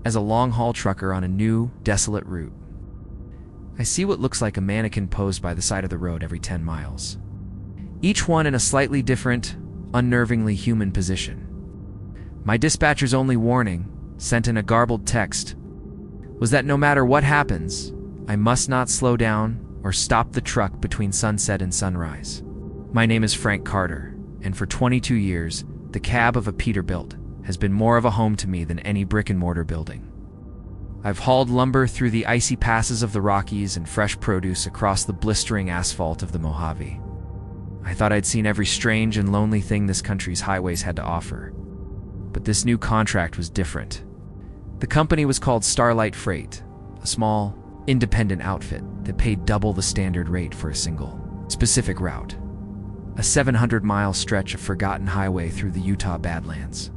as a long-haul trucker on a new, desolate route. I see what looks like a mannequin posed by the side of the road every 10 miles. Each one in a slightly different, unnervingly human position. My dispatcher's only warning, sent in a garbled text, was that no matter what happens, I must not slow down or stop the truck between sunset and sunrise. My name is Frank Carter, and for 22 years, the cab of a Peterbilt has been more of a home to me than any brick-and-mortar building. I've hauled lumber through the icy passes of the Rockies and fresh produce across the blistering asphalt of the Mojave. I thought I'd seen every strange and lonely thing this country's highways had to offer. But this new contract was different. The company was called Starlight Freight, a small, independent outfit that paid double the standard rate for a single, specific route. A 700-mile stretch of forgotten highway through the Utah Badlands.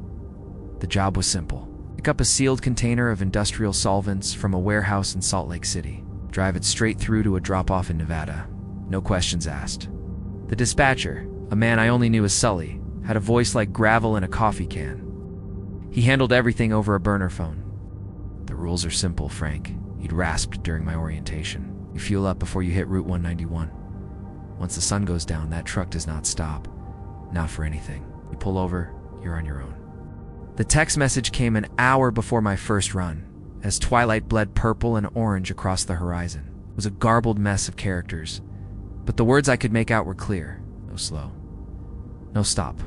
The job was simple. Pick up a sealed container of industrial solvents from a warehouse in Salt Lake City. Drive it straight through to a drop-off in Nevada. No questions asked. The dispatcher, a man I only knew as Sully, had a voice like gravel in a coffee can. He handled everything over a burner phone. The rules are simple, Frank, he'd rasped during my orientation. You fuel up before you hit Route 191. Once the sun goes down, that truck does not stop. Not for anything. You pull over, you're on your own. The text message came an hour before my first run, as twilight bled purple and orange across the horizon. It was a garbled mess of characters, but the words I could make out were clear. No slow. No stop.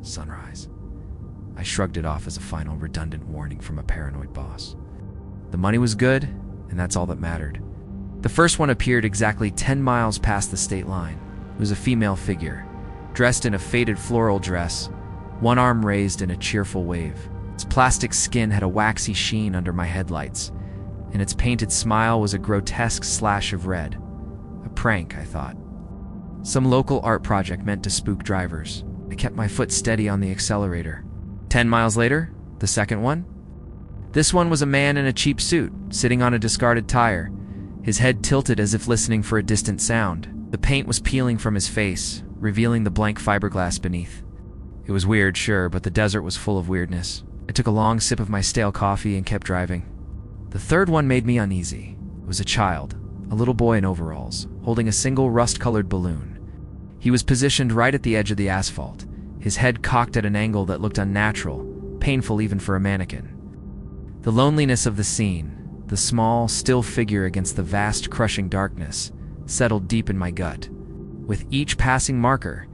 Sunrise. I shrugged it off as a final redundant warning from a paranoid boss. The money was good, and that's all that mattered. The first one appeared exactly 10 miles past the state line. It was a female figure, dressed in a faded floral dress, one arm raised in a cheerful wave. Its plastic skin had a waxy sheen under my headlights, and its painted smile was a grotesque slash of red. A prank, I thought. Some local art project meant to spook drivers. I kept my foot steady on the accelerator. 10 miles later, the second one. This one was a man in a cheap suit, sitting on a discarded tire, his head tilted as if listening for a distant sound. The paint was peeling from his face, revealing the blank fiberglass beneath. It was weird, sure, but the desert was full of weirdness. I took a long sip of my stale coffee and kept driving. The third one made me uneasy. It was a child, a little boy in overalls, holding a single rust-colored balloon. He was positioned right at the edge of the asphalt, his head cocked at an angle that looked unnatural, painful even for a mannequin. The loneliness of the scene, the small, still figure against the vast, crushing darkness, settled deep in my gut. With each passing marker,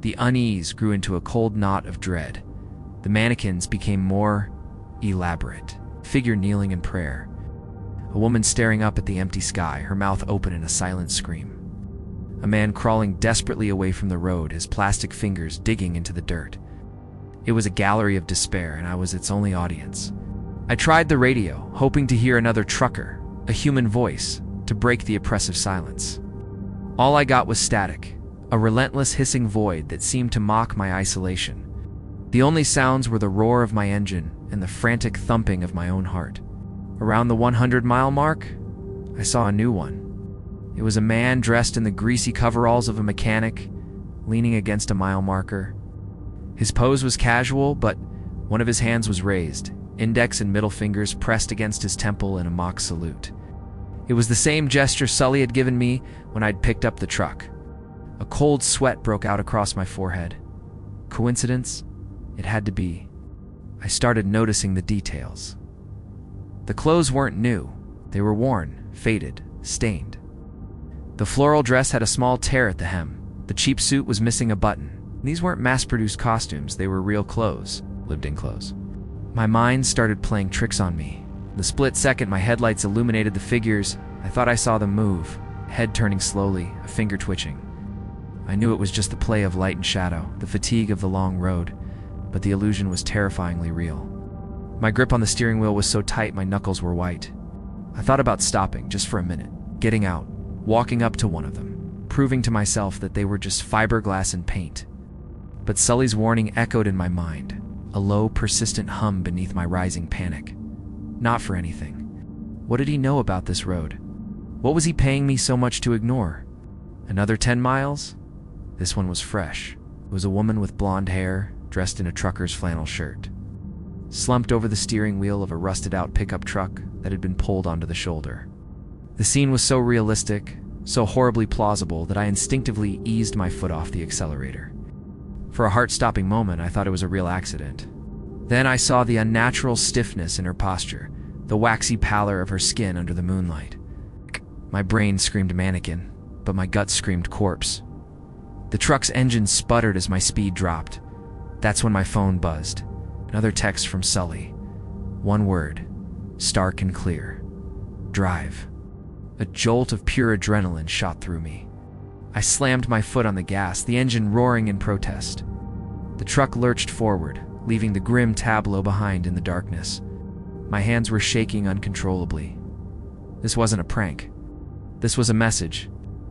the unease grew into a cold knot of dread. The mannequins became more elaborate. Figure kneeling in prayer. A woman staring up at the empty sky, her mouth open in a silent scream. A man crawling desperately away from the road, his plastic fingers digging into the dirt. It was a gallery of despair, and I was its only audience. I tried the radio, hoping to hear another trucker, a human voice, to break the oppressive silence. All I got was static. A relentless hissing void that seemed to mock my isolation. The only sounds were the roar of my engine and the frantic thumping of my own heart. Around the 100-mile mark, I saw a new one. It was a man dressed in the greasy coveralls of a mechanic, leaning against a mile marker. His pose was casual, but one of his hands was raised, index and middle fingers pressed against his temple in a mock salute. It was the same gesture Sully had given me when I'd picked up the truck. A cold sweat broke out across my forehead. Coincidence? It had to be. I started noticing the details. The clothes weren't new. They were worn, faded, stained. The floral dress had a small tear at the hem. The cheap suit was missing a button. These weren't mass-produced costumes. They were real clothes, lived-in clothes. My mind started playing tricks on me. The split second my headlights illuminated the figures, I thought I saw them move, head turning slowly, a finger twitching. I knew it was just the play of light and shadow, the fatigue of the long road, but the illusion was terrifyingly real. My grip on the steering wheel was so tight my knuckles were white. I thought about stopping, just for a minute, getting out, walking up to one of them, proving to myself that they were just fiberglass and paint. But Sully's warning echoed in my mind, a low, persistent hum beneath my rising panic. Not for anything. What did he know about this road? What was he paying me so much to ignore? Another 10 miles? This one was fresh. It was a woman with blonde hair, dressed in a trucker's flannel shirt. slumped over the steering wheel of a rusted-out pickup truck that had been pulled onto the shoulder. The scene was so realistic, so horribly plausible, that I instinctively eased my foot off the accelerator. For a heart-stopping moment, I thought it was a real accident. Then I saw the unnatural stiffness in her posture, the waxy pallor of her skin under the moonlight. My brain screamed mannequin, but my gut screamed corpse. The truck's engine sputtered as my speed dropped. That's when my phone buzzed. Another text from Sully. One word, stark and clear. Drive. A jolt of pure adrenaline shot through me. I slammed my foot on the gas, the engine roaring in protest. The truck lurched forward, leaving the grim tableau behind in the darkness. My hands were shaking uncontrollably. This wasn't a prank. This was a message,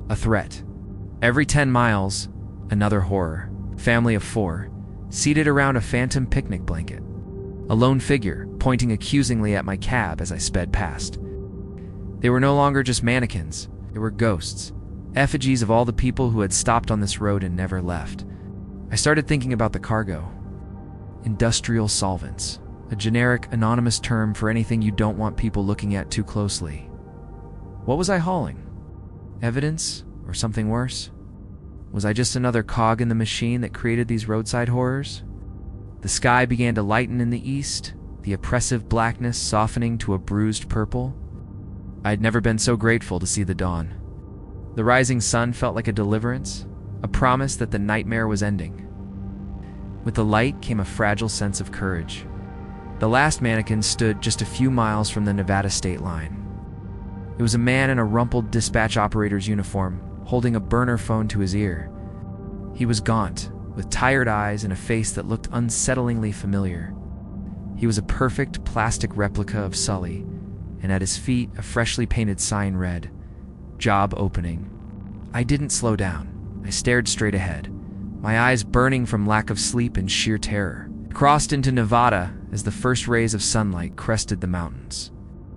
a threat. Every 10 miles, another horror. Family of 4, seated around a phantom picnic blanket. A lone figure, pointing accusingly at my cab as I sped past. They were no longer just mannequins. They were ghosts, effigies of all the people who had stopped on this road and never left. I started thinking about the cargo. Industrial solvents, a generic, anonymous term for anything you don't want people looking at too closely. What was I hauling? Evidence, or something worse? Was I just another cog in the machine that created these roadside horrors? The sky began to lighten in the east, the oppressive blackness softening to a bruised purple. I had never been so grateful to see the dawn. The rising sun felt like a deliverance, a promise that the nightmare was ending. With the light came a fragile sense of courage. The last mannequin stood just a few miles from the Nevada state line. It was a man in a rumpled dispatch operator's uniform, holding a burner phone to his ear. He was gaunt, with tired eyes and a face that looked unsettlingly familiar. He was a perfect plastic replica of Sully, and at his feet a freshly painted sign read, "Job opening." I didn't slow down. I stared straight ahead, my eyes burning from lack of sleep and sheer terror. I crossed into Nevada as the first rays of sunlight crested the mountains,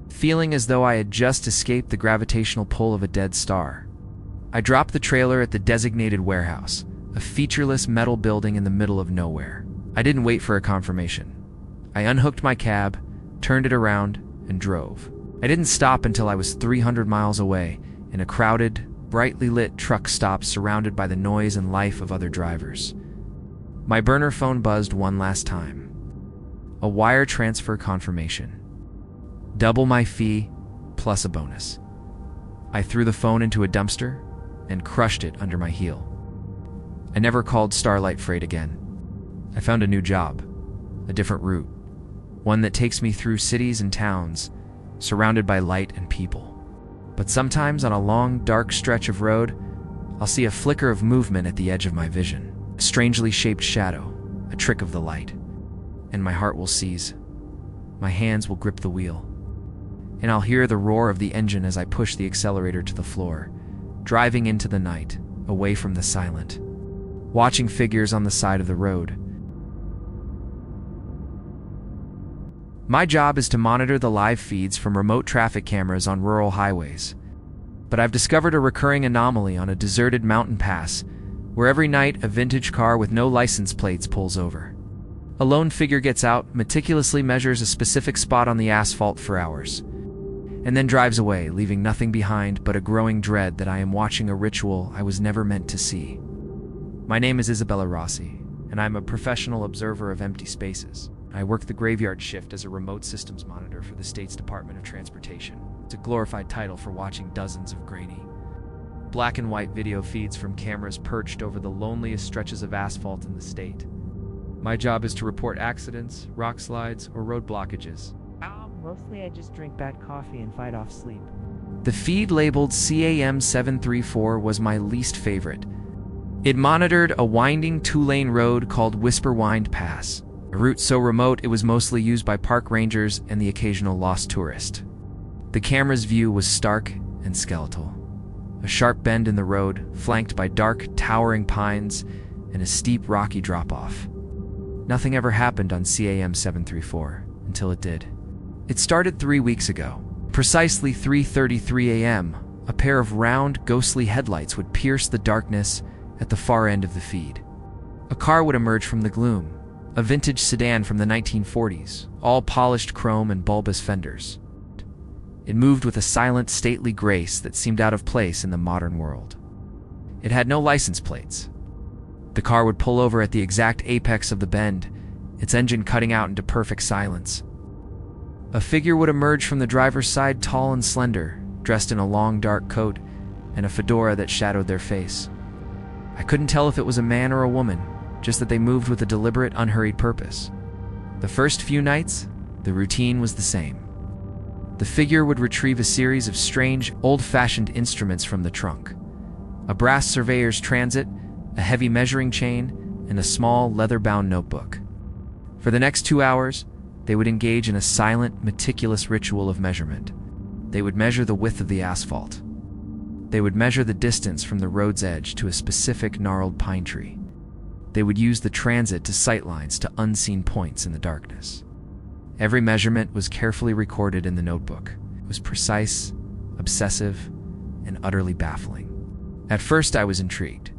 feeling as though I had just escaped the gravitational pull of a dead star. I dropped the trailer at the designated warehouse, a featureless metal building in the middle of nowhere. I didn't wait for a confirmation. I unhooked my cab, turned it around, and drove. I didn't stop until I was 300 miles away, in a crowded, brightly lit truck stop surrounded by the noise and life of other drivers. My burner phone buzzed one last time. A wire transfer confirmation. Double my fee, plus a bonus. I threw the phone into a dumpster and crushed it under my heel. I never called Starlight Freight again. I found a new job, a different route, one that takes me through cities and towns, surrounded by light and people. But sometimes on a long, dark stretch of road, I'll see a flicker of movement at the edge of my vision, a strangely shaped shadow, a trick of the light, and my heart will seize. My hands will grip the wheel, and I'll hear the roar of the engine as I push the accelerator to the floor, driving into the night, away from the silent, watching figures on the side of the road. My job is to monitor the live feeds from remote traffic cameras on rural highways. But I've discovered a recurring anomaly on a deserted mountain pass, where every night a vintage car with no license plates pulls over. A lone figure gets out, meticulously measures a specific spot on the asphalt for hours, and then drives away, leaving nothing behind but a growing dread that I am watching a ritual I was never meant to see. My name is Isabella Rossi, and I'm a professional observer of empty spaces. I work the graveyard shift as a remote systems monitor for the state's Department of Transportation. It's a glorified title for watching dozens of grainy, black and white video feeds from cameras perched over the loneliest stretches of asphalt in the state. My job is to report accidents, rock slides, or road blockages. Mostly I just drink bad coffee and fight off sleep. The feed labeled CAM 734 was my least favorite. It monitored a winding two-lane road called Whisper Wind Pass, a route so remote it was mostly used by park rangers and the occasional lost tourist. The camera's view was stark and skeletal. A sharp bend in the road, flanked by dark, towering pines and a steep, rocky drop-off. Nothing ever happened on CAM 734 until it did. It started 3 weeks ago. Precisely 3:33 a.m., a pair of round, ghostly headlights would pierce the darkness at the far end of the feed. A car would emerge from the gloom, a vintage sedan from the 1940s, all polished chrome and bulbous fenders. It moved with a silent, stately grace that seemed out of place in the modern world. It had no license plates. The car would pull over at the exact apex of the bend, its engine cutting out into perfect silence. A figure would emerge from the driver's side, tall and slender, dressed in a long dark coat and a fedora that shadowed their face. I couldn't tell if it was a man or a woman, just that they moved with a deliberate, unhurried purpose. The first few nights, the routine was the same. The figure would retrieve a series of strange, old-fashioned instruments from the trunk. A brass surveyor's transit, a heavy measuring chain, and a small, leather-bound notebook. For the next 2 hours, they would engage in a silent, meticulous ritual of measurement. They would measure the width of the asphalt. They would measure the distance from the road's edge to a specific gnarled pine tree. They would use the transit to sightlines to unseen points in the darkness. Every measurement was carefully recorded in the notebook. It was precise, obsessive, and utterly baffling. At first, I was intrigued.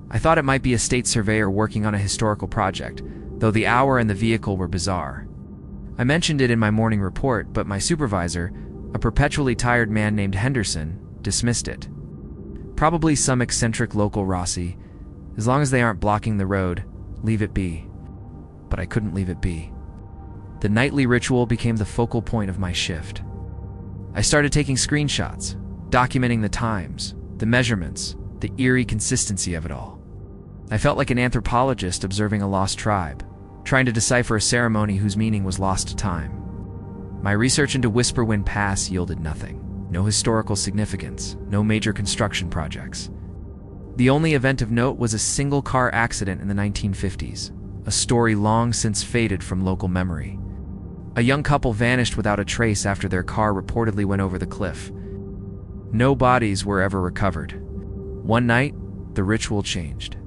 I thought it might be a state surveyor working on a historical project, though the hour and the vehicle were bizarre. I mentioned it in my morning report, but my supervisor, a perpetually tired man named Henderson, dismissed it. Probably some eccentric local Rossi. As long as they aren't blocking the road, leave it be. But I couldn't leave it be. The nightly ritual became the focal point of my shift. I started taking screenshots, documenting the times, the measurements, the eerie consistency of it all. I felt like an anthropologist observing a lost tribe, trying to decipher a ceremony whose meaning was lost to time. My research into Whisperwind Pass yielded nothing. No historical significance, no major construction projects. The only event of note was a single car accident in the 1950s, a story long since faded from local memory. A young couple vanished without a trace after their car reportedly went over the cliff. No bodies were ever recovered. One night, the ritual changed.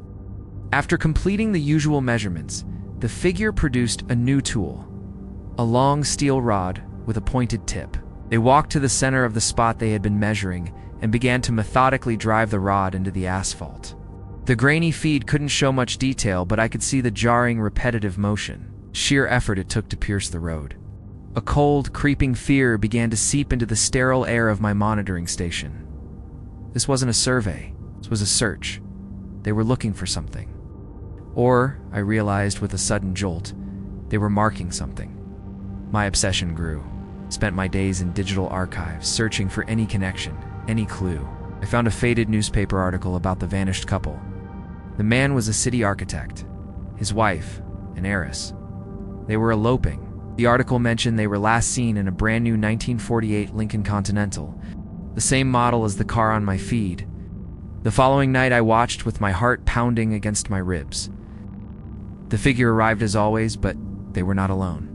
After completing the usual measurements, the figure produced a new tool, a long steel rod with a pointed tip. They walked to the center of the spot they had been measuring and began to methodically drive the rod into the asphalt. The grainy feed couldn't show much detail, but I could see the jarring, repetitive motion, sheer effort it took to pierce the road. A cold, creeping fear began to seep into the sterile air of my monitoring station. This wasn't a survey, this was a search. They were looking for something. Or, I realized with a sudden jolt, they were marking something. My obsession grew. Spent my days in digital archives, searching for any connection, any clue. I found a faded newspaper article about the vanished couple. The man was a city architect. His wife, an heiress. They were eloping. The article mentioned they were last seen in a brand new 1948 Lincoln Continental, the same model as the car on my feed. The following night I watched with my heart pounding against my ribs. The figure arrived as always, but they were not alone.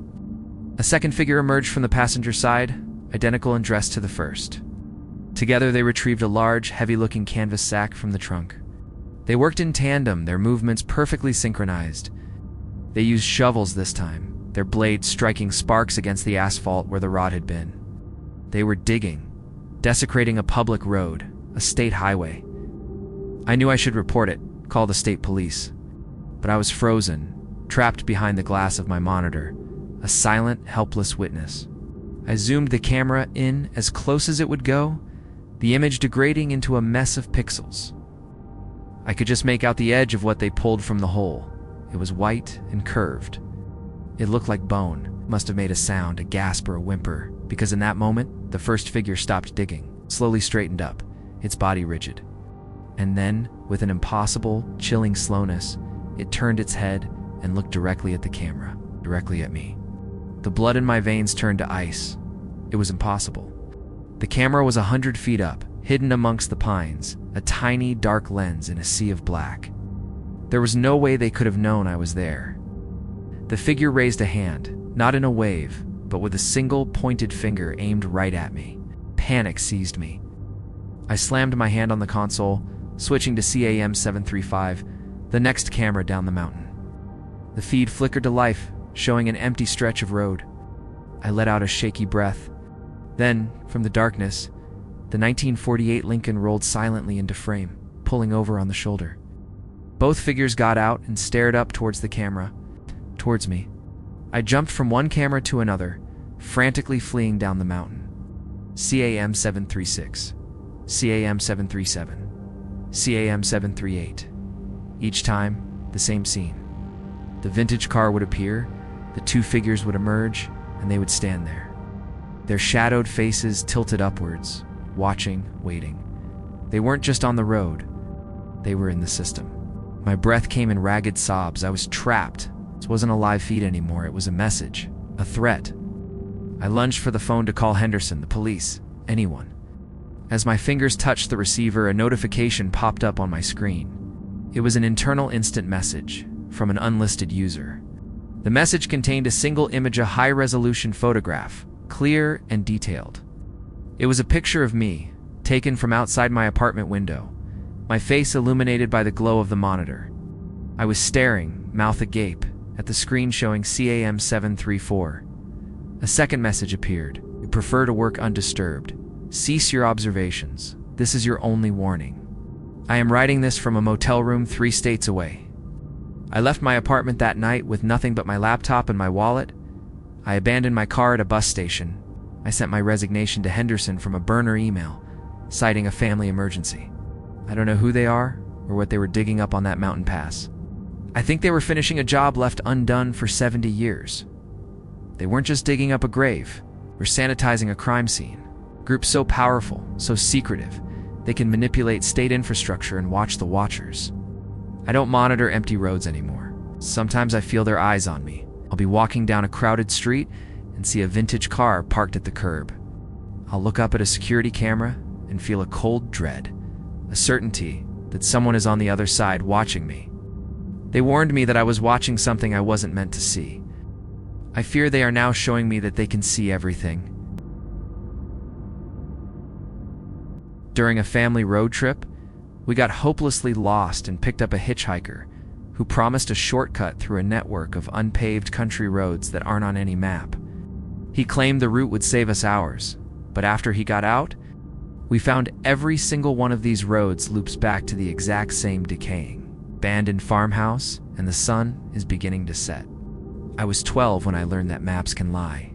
A second figure emerged from the passenger side, identical in dress to the first. Together they retrieved a large, heavy-looking canvas sack from the trunk. They worked in tandem, their movements perfectly synchronized. They used shovels this time, their blades striking sparks against the asphalt where the rod had been. They were digging, desecrating a public road, a state highway. I knew I should report it, call the state police. But I was frozen, trapped behind the glass of my monitor, a silent, helpless witness. I zoomed the camera in as close as it would go, the image degrading into a mess of pixels. I could just make out the edge of what they pulled from the hole. It was white and curved. It looked like bone, must have made a sound, a gasp or a whimper, because in that moment, the first figure stopped digging, slowly straightened up, its body rigid. And then, with an impossible, chilling slowness, it turned its head and looked directly at the camera, directly at me. The blood in my veins turned to ice. It was impossible. The camera was 100 feet up, hidden amongst the pines, a tiny, dark lens in a sea of black. There was no way they could have known I was there. The figure raised a hand, not in a wave, but with a single, pointed finger aimed right at me. Panic seized me. I slammed my hand on the console, switching to CAM 735, the next camera down the mountain. The feed flickered to life, showing an empty stretch of road. I let out a shaky breath. Then, from the darkness, the 1948 Lincoln rolled silently into frame, pulling over on the shoulder. Both figures got out and stared up towards the camera, towards me. I jumped from one camera to another, frantically fleeing down the mountain. CAM 736, CAM 737, CAM 738. Each time, the same scene. The vintage car would appear, the two figures would emerge, and they would stand there. Their shadowed faces tilted upwards, watching, waiting. They weren't just on the road, they were in the system. My breath came in ragged sobs. I was trapped. This wasn't a live feed anymore, it was a message, a threat. I lunged for the phone to call Henderson, the police, anyone. As my fingers touched the receiver, a notification popped up on my screen. It was an internal instant message from an unlisted user. The message contained a single image, a high-resolution photograph, clear and detailed. It was a picture of me, taken from outside my apartment window, my face illuminated by the glow of the monitor. I was staring, mouth agape, at the screen showing CAM 734. A second message appeared. You prefer to work undisturbed. Cease your observations. This is your only warning. I am writing this from a motel room 3 states away. I left my apartment that night with nothing but my laptop and my wallet. I abandoned my car at a bus station. I sent my resignation to Henderson from a burner email, citing a family emergency. I don't know who they are or what they were digging up on that mountain pass. I think they were finishing a job left undone for 70 years. They weren't just digging up a grave, they were sanitizing a crime scene. A group so powerful, so secretive, they can manipulate state infrastructure and watch the watchers. I don't monitor empty roads anymore. Sometimes I feel their eyes on me. I'll be walking down a crowded street and see a vintage car parked at the curb. I'll look up at a security camera and feel a cold dread, a certainty that someone is on the other side watching me. They warned me that I was watching something I wasn't meant to see. I fear they are now showing me that they can see everything. During a family road trip, we got hopelessly lost and picked up a hitchhiker who promised a shortcut through a network of unpaved country roads that aren't on any map. He claimed the route would save us hours, but after he got out, we found every single one of these roads loops back to the exact same decaying, abandoned farmhouse, and the sun is beginning to set. I was 12 when I learned that maps can lie.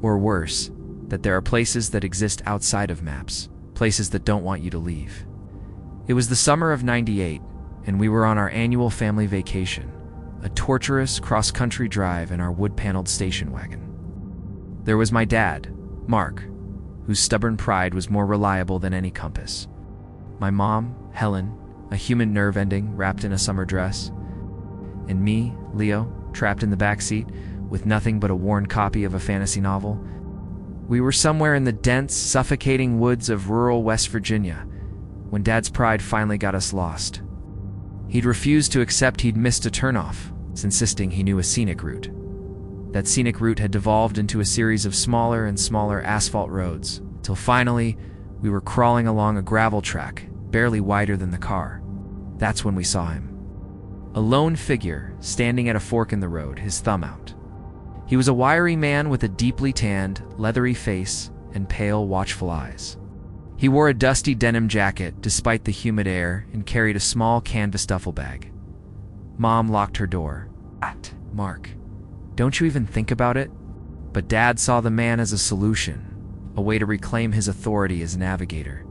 Or worse, that there are places that exist outside of maps, places that don't want you to leave. It was the summer of '98, and we were on our annual family vacation, a torturous cross-country drive in our wood-paneled station wagon. There was my dad, Mark, whose stubborn pride was more reliable than any compass. My mom, Helen, a human nerve ending wrapped in a summer dress. And me, Leo, trapped in the back seat with nothing but a worn copy of a fantasy novel. We were somewhere in the dense, suffocating woods of rural West Virginia when Dad's pride finally got us lost. He'd refused to accept he'd missed a turnoff, insisting he knew a scenic route. That scenic route had devolved into a series of smaller and smaller asphalt roads, till finally we were crawling along a gravel track, barely wider than the car. That's when we saw him. A lone figure, standing at a fork in the road, his thumb out. He was a wiry man with a deeply tanned, leathery face and pale, watchful eyes. He wore a dusty denim jacket despite the humid air and carried a small canvas duffel bag. Mom locked her door. Mark, don't you even think about it? But Dad saw the man as a solution, a way to reclaim his authority as navigator.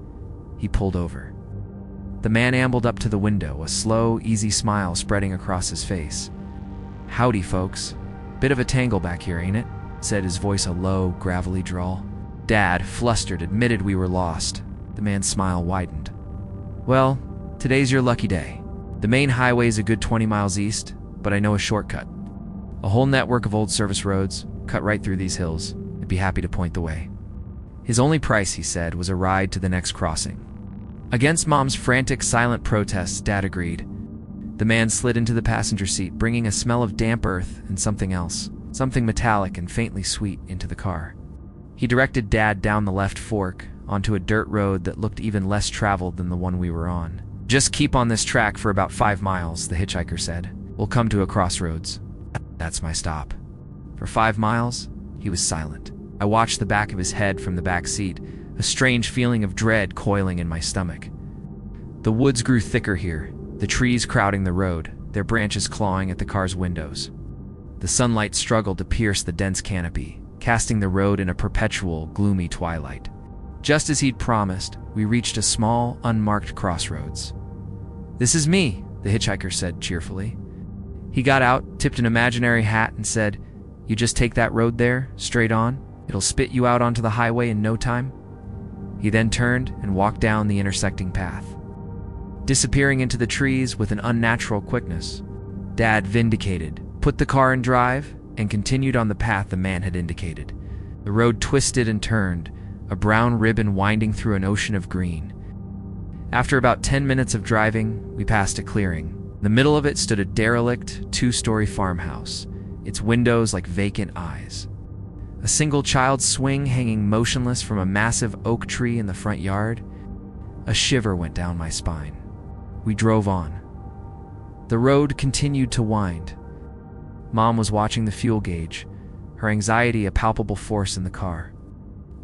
He pulled over. The man ambled up to the window, a slow, easy smile spreading across his face. "Howdy, folks. Bit of a tangle back here, ain't it?" said his voice a low, gravelly drawl. Dad, flustered, admitted we were lost. The man's smile widened. "Well, today's your lucky day. The main highway's a good 20 miles east, but I know a shortcut. A whole network of old service roads, cut right through these hills. I'd be happy to point the way." His only price, he said, was a ride to the next crossing. Against Mom's frantic, silent protests, Dad agreed. The man slid into the passenger seat, bringing a smell of damp earth and something else, something metallic and faintly sweet, into the car. He directed Dad down the left fork, onto a dirt road that looked even less traveled than the one we were on. "Just keep on this track for about 5 miles, the hitchhiker said. "We'll come to a crossroads." That's my stop. For 5 miles, he was silent. I watched the back of his head from the back seat, a strange feeling of dread coiling in my stomach. The woods grew thicker here, the trees crowding the road, their branches clawing at the car's windows. The sunlight struggled to pierce the dense canopy, casting the road in a perpetual, gloomy twilight. Just as he'd promised, we reached a small, unmarked crossroads. "This is me," the hitchhiker said cheerfully. He got out, tipped an imaginary hat, and said, "You just take that road there, straight on. It'll spit you out onto the highway in no time." He then turned and walked down the intersecting path, disappearing into the trees with an unnatural quickness. Dad, vindicated, put the car in drive and continued on the path the man had indicated. The road twisted and turned, a brown ribbon winding through an ocean of green. After about 10 minutes of driving, we passed a clearing. In the middle of it stood a derelict, 2-story farmhouse, its windows like vacant eyes. A single child's swing hanging motionless from a massive oak tree in the front yard. A shiver went down my spine. We drove on. The road continued to wind. Mom was watching the fuel gauge, her anxiety a palpable force in the car.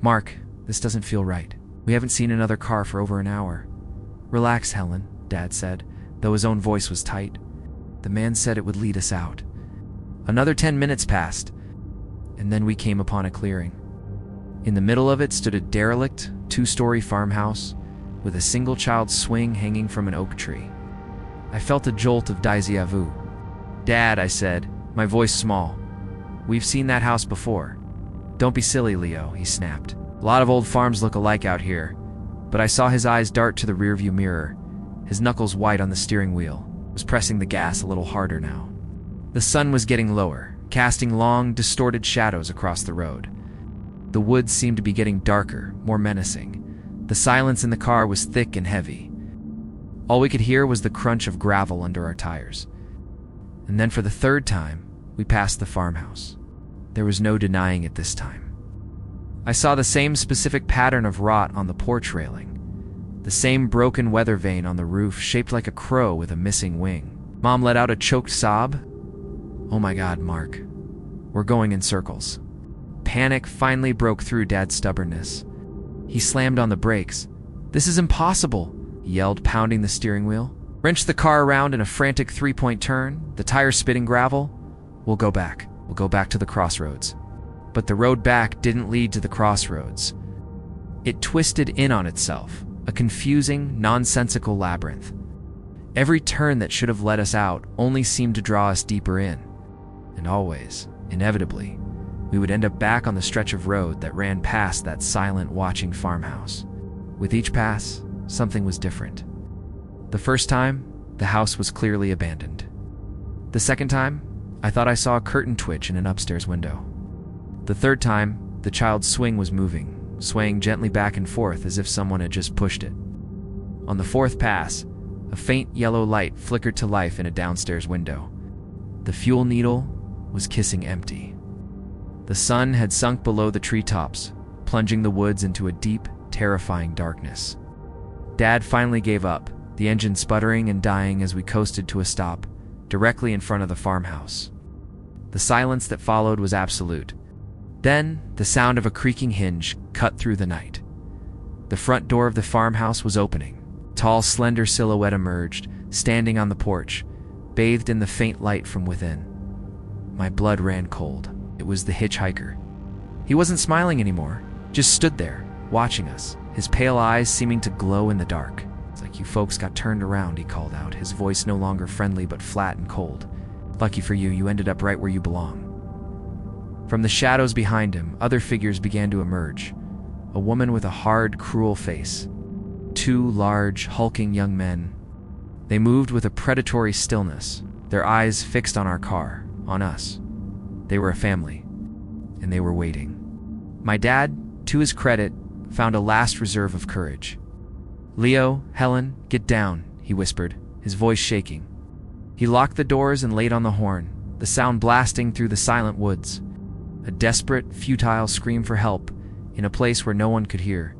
"Mark, this doesn't feel right. We haven't seen another car for over an hour." "Relax, Helen," Dad said, though his own voice was tight. "The man said it would lead us out." Another 10 minutes passed, and then we came upon a clearing. In the middle of it stood a derelict, 2-story farmhouse with a single child's swing hanging from an oak tree. I felt a jolt of déjà vu. "Dad," I said, my voice small, "we've seen that house before." "Don't be silly, Leo," he snapped. "A lot of old farms look alike out here." But I saw his eyes dart to the rearview mirror, his knuckles white on the steering wheel. He was pressing the gas a little harder now. The sun was getting lower, casting long, distorted shadows across the road. The woods seemed to be getting darker, more menacing. The silence in the car was thick and heavy. All we could hear was the crunch of gravel under our tires. And then for the third time, we passed the farmhouse. There was no denying it this time. I saw the same specific pattern of rot on the porch railing, the same broken weather vane on the roof shaped like a crow with a missing wing. Mom let out a choked sob. "Oh my God, Mark. We're going in circles." Panic finally broke through Dad's stubbornness. He slammed on the brakes. "This is impossible," he yelled, pounding the steering wheel. Wrenched the car around in a frantic 3-point turn, the tires spitting gravel. We'll go back to the crossroads." But the road back didn't lead to the crossroads. It twisted in on itself, a confusing, nonsensical labyrinth. Every turn that should have let us out only seemed to draw us deeper in. And always, inevitably, we would end up back on the stretch of road that ran past that silent, watching farmhouse. With each pass, something was different. The first time, the house was clearly abandoned. The second time, I thought I saw a curtain twitch in an upstairs window. The third time, the child's swing was moving, swaying gently back and forth as if someone had just pushed it. On the fourth pass, a faint yellow light flickered to life in a downstairs window. The fuel needle was kissing empty. The sun had sunk below the treetops, plunging the woods into a deep, terrifying darkness. Dad finally gave up, the engine sputtering and dying as we coasted to a stop, directly in front of the farmhouse. The silence that followed was absolute. Then, the sound of a creaking hinge cut through the night. The front door of the farmhouse was opening. A tall, slender silhouette emerged, standing on the porch, bathed in the faint light from within. My blood ran cold. It was the hitchhiker. He wasn't smiling anymore, just stood there, watching us, his pale eyes seeming to glow in the dark. "It's like you folks got turned around," he called out, his voice no longer friendly but flat and cold. "Lucky for you, you ended up right where you belong." From the shadows behind him, other figures began to emerge. A woman with a hard, cruel face. 2 large, hulking young men. They moved with a predatory stillness, their eyes fixed on our car, on us. They were a family, and they were waiting. My dad, to his credit, found a last reserve of courage. "Leo, Helen, get down," he whispered, his voice shaking. He locked the doors and laid on the horn, the sound blasting through the silent woods. A desperate, futile scream for help in a place where no one could hear.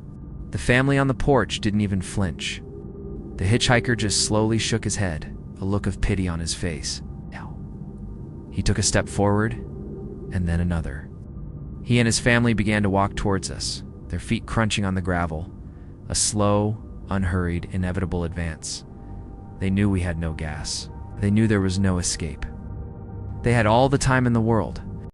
The family on the porch didn't even flinch. The hitchhiker just slowly shook his head, a look of pity on his face. "No." He took a step forward, and then another. He and his family began to walk towards us, their feet crunching on the gravel, a slow, unhurried, inevitable advance. They knew we had no gas. They knew there was no escape. They had all the time in the world.